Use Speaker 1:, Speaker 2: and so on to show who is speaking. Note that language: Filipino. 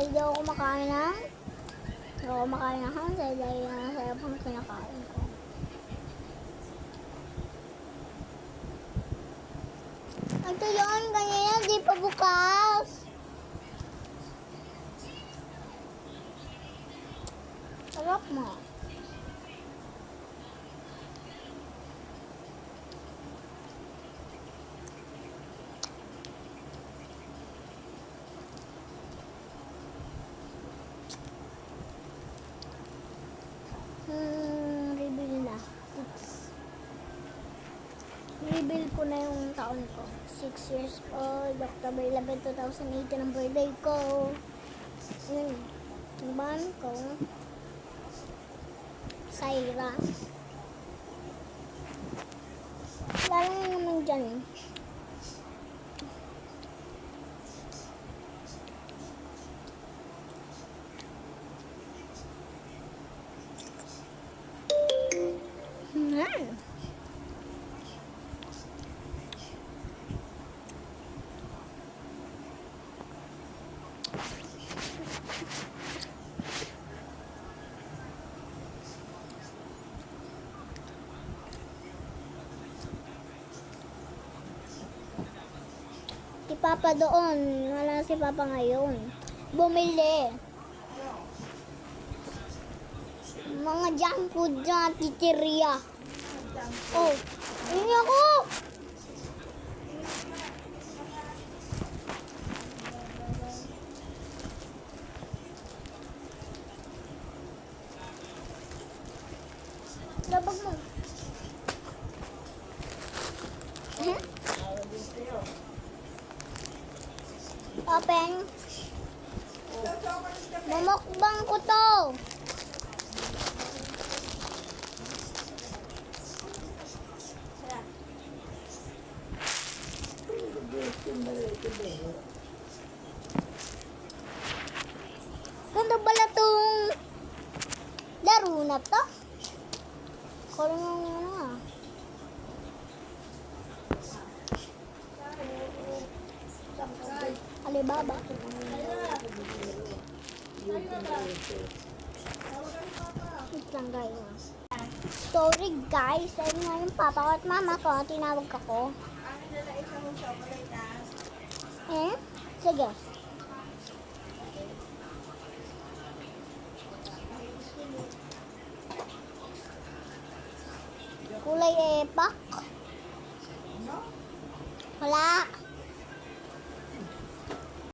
Speaker 1: Dahil di ako kumakain ng hansay dahil masarap ang kinakain ko. Ito yun, kanina di pa bukas. Sarap mo. Reveal na. Reveal ko na yung taon ko. 6 years old, October 11, 2018 ang birthday ko. Ang ban ko, Saira. Lalo na naman dyan. Si Papa doon. Wala si Papa ngayon. Bumili. Mga junk food dyan, titiria. Oh, hindi ako! Labag mo. Open. Mamukbang ko to. Ganda pala tong laro na to. Kalo nga nga. Alibaba. Wait lang guys. Sorry guys, ayun nga yung papa ko at mama ko. Tinawag ako. Sige. Kulay epak. Wala.